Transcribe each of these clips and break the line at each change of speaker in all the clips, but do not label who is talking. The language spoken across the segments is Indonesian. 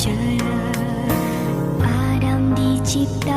bicara, Adam dicipta.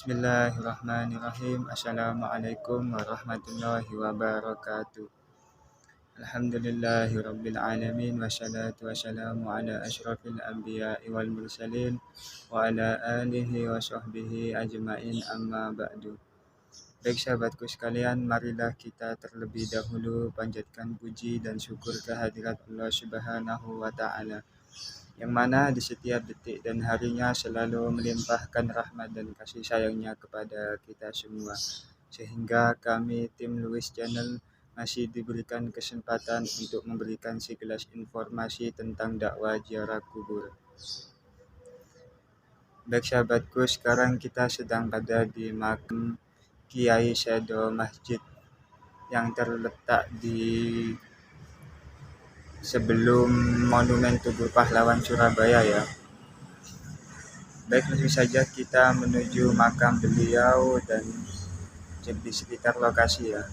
Bismillahirrahmanirrahim. Assalamualaikum warahmatullahi wabarakatuh. Alhamdulillahirabbil alamin wassalatu wassalamu ala asyrafil anbiya'i wal mursalin wa ala alihi wa sahbihi ajmain amma ba'du. Baik sahabatku sekalian, marilah kita terlebih dahulu panjatkan puji dan syukur kehadirat Allah Subhanahu wa taala, yang mana di setiap detik dan harinya selalu melimpahkan rahmat dan kasih sayangnya kepada kita semua, sehingga kami tim Lewis Channel masih diberikan kesempatan untuk memberikan segelas informasi tentang dakwah ziarah kubur. Baik sahabatku, sekarang kita sedang berada di makam Kiai Sedo Masjid yang terletak di sebelum Monumen Tugu Pahlawan Surabaya ya. Baik, langsung saja kita menuju makam beliau dan cek di sekitar lokasi ya.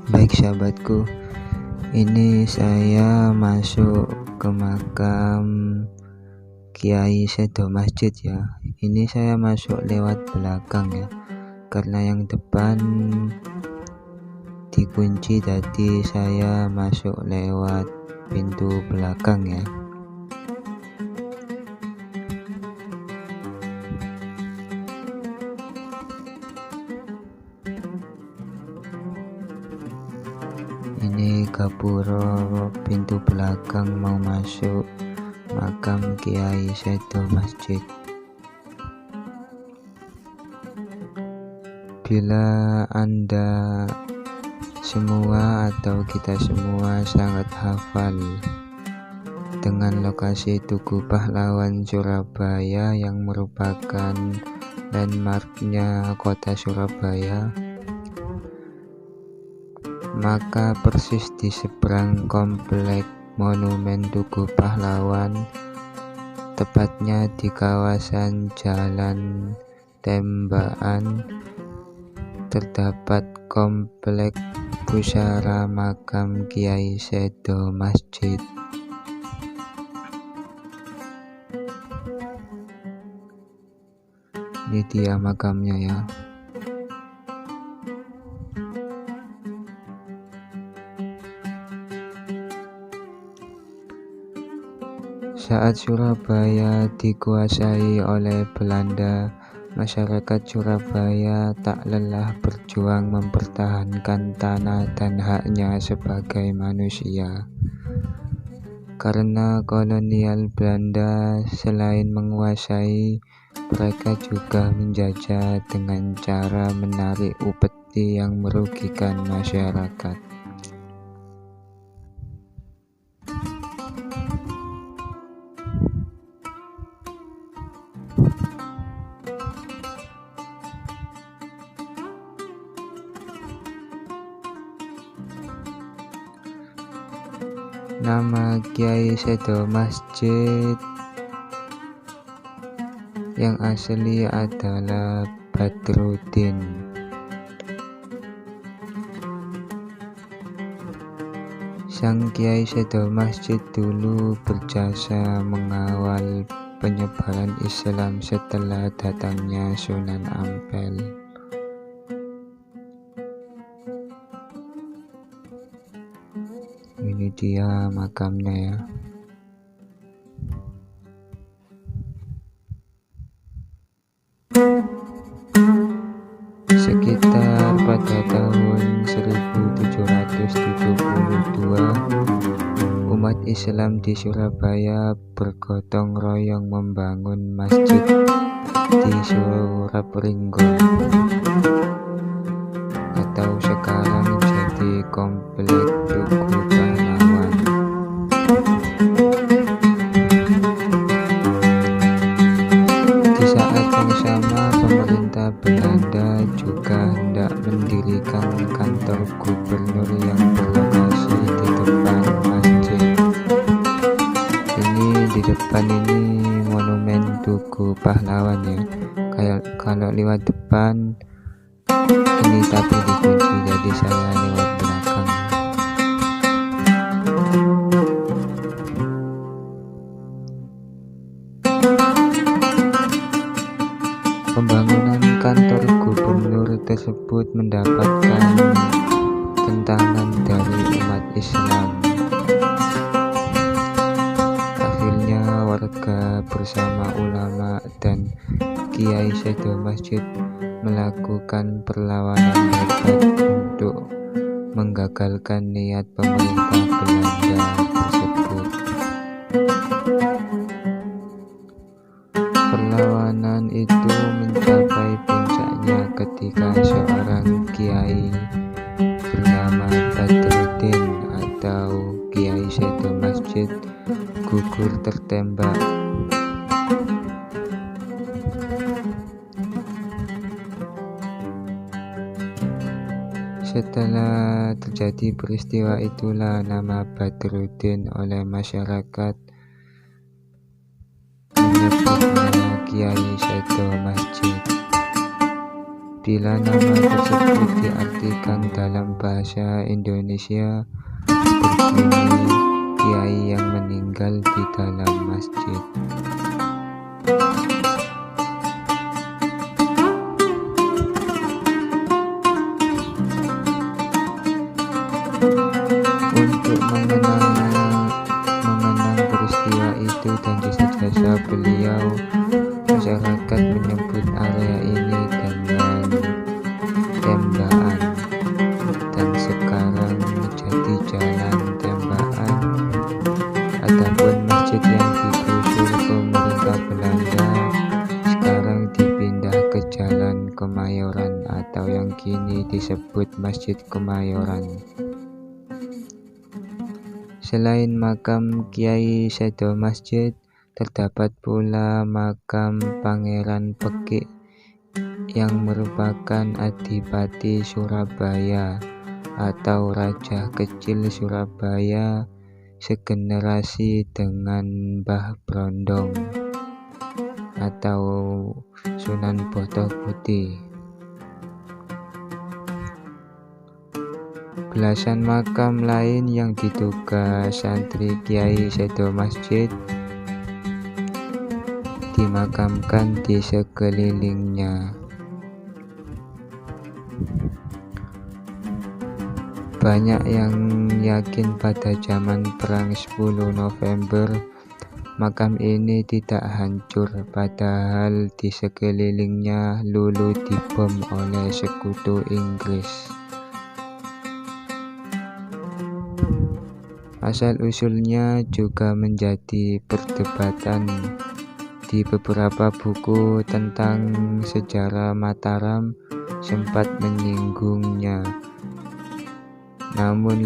Baik sahabatku, ini saya masuk ke makam Kiai Sedo Masjid ya. Ini saya masuk lewat belakang ya, karena yang depan dikunci, jadi saya masuk lewat pintu belakang ya. Ini gapuro pintu belakang mau masuk makam Kiai Sedo Masjid. Bila Anda semua atau kita semua sangat hafal dengan lokasi Tugu Pahlawan Surabaya yang merupakan landmarknya kota Surabaya, maka persis di seberang komplek Monumen Tugu Pahlawan, tepatnya di kawasan Jalan Tembakan, terdapat komplek pusara makam Kiai Sedo Masjid. Ini dia makamnya ya. Saat Surabaya dikuasai oleh Belanda, masyarakat Surabaya tak lelah berjuang mempertahankan tanah dan haknya sebagai manusia. Karena kolonial Belanda selain menguasai, mereka juga menjajah dengan cara menarik upeti yang merugikan masyarakat. Nama Kiai Sedo Masjid yang asli adalah Badruddin. Sang Kiai Sedo Masjid dulu berjasa mengawal penyebaran Islam setelah datangnya Sunan Ampel. Ini dia makamnya ya. Sekitar pada tahun 1772, umat Islam di Surabaya bergotong royong membangun masjid di Surapringgon atau sekarang jadi komplek Tugu Pahlawan. Di saat yang sama, pemerintah Belanda juga hendak mendirikan kantor gubernur yang berlokasi di depan masjid. Ini di depan ini monumen Tugu Pahlawan ya. Kalau lewat depan ini tapi dikunci, jadi saya lewat belakang. Pembangunan kantor gubernur tersebut mendapatkan tentangan dari umat Islam. Akhirnya warga bersama ulama dan Kiai Sedo Masjid melakukan perlawanan hebat untuk menggagalkan niat pemerintah Belanda tersebut. Perlawanan itu mencapai puncaknya ketika seorang kiai bernama Badruddin atau Kiai Sedo Masjid gugur tertembak. Setelah terjadi peristiwa itulah nama Badruddin oleh masyarakat menyebutnya Kiai Sedo Masjid. Bila nama tersebut diartikan dalam bahasa Indonesia berbunyi Kiai yang meninggal di dalam masjid. Untuk mengenal ini disebut Masjid Kemayoran. Selain makam Kiai Sedo Masjid, terdapat pula makam Pangeran Pekik yang merupakan Adipati Surabaya atau Raja Kecil Surabaya segenerasi dengan Mbah Brondong atau Sunan Boto Putih. Belasan makam lain yang diduga santri Kiai Sedo Masjid dimakamkan di sekelilingnya. Banyak yang yakin pada zaman Perang 10 November makam ini tidak hancur, padahal di sekelilingnya lulu dibom oleh sekutu Inggris. Asal-usulnya juga menjadi perdebatan. Di beberapa buku tentang sejarah Mataram sempat menyinggungnya. Namun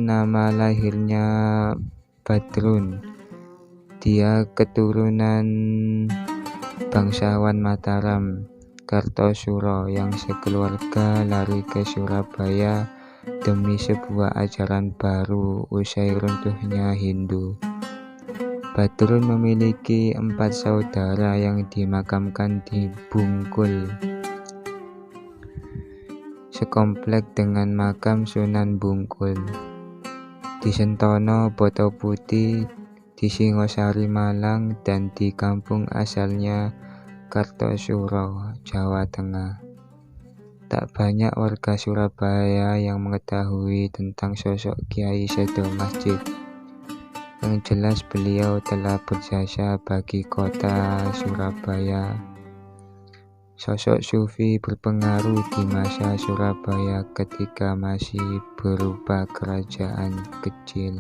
nama lahirnya Badrun. Dia keturunan bangsawan Mataram, Kartosuro, yang sekeluarga lari ke Surabaya demi sebuah ajaran baru usai runtuhnya Hindu. Badrun memiliki 4 saudara yang dimakamkan di Bungkul, sekomplek dengan makam Sunan Bungkul. Di Sentono, Boto Putih, di Singosari, Malang, dan di kampung asalnya Kartosuro, Jawa Tengah. Tak banyak warga Surabaya yang mengetahui tentang sosok Kiai Sedo Masjid. Yang jelas beliau telah berjasa bagi kota Surabaya. Sosok sufi berpengaruh di masa Surabaya ketika masih berupa kerajaan kecil.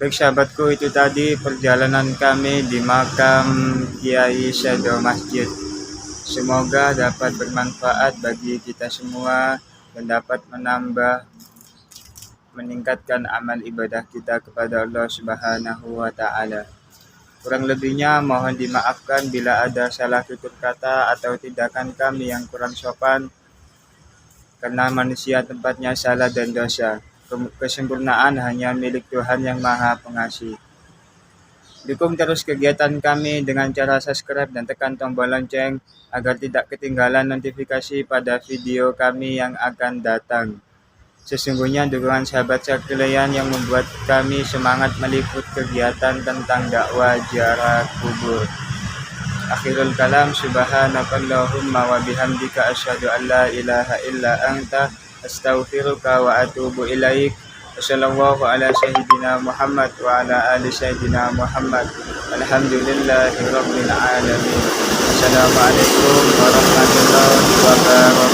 Baik sahabatku, itu tadi perjalanan kami di makam Kiai Sedo Masjid. Semoga dapat bermanfaat bagi kita semua dan dapat meningkatkan amal ibadah kita kepada Allah Subhanahu wa Ta'ala. Kurang lebihnya mohon dimaafkan bila ada salah tutur kata atau tindakan kami yang kurang sopan, karena manusia tempatnya salah dan dosa. Kesempurnaan hanya milik Tuhan yang Maha Pengasih. Dukung terus kegiatan kami dengan cara subscribe dan tekan tombol lonceng agar tidak ketinggalan notifikasi pada video kami yang akan datang. Sesungguhnya dukungan sahabat sekalian yang membuat kami semangat meliput kegiatan tentang dakwah ziarah kubur. Akhirul kalam, subhanakallahumma wa bihamdika asyhadu an la ilaha illa anta astaghfiruka wa atubu ilaik. Wassallallahu ala sayyidina Muhammad wa ala ali sayyidina Muhammad. Alhamdulillahi rabbil alamin. Assalamualaikum warahmatullahi wabarakatuh.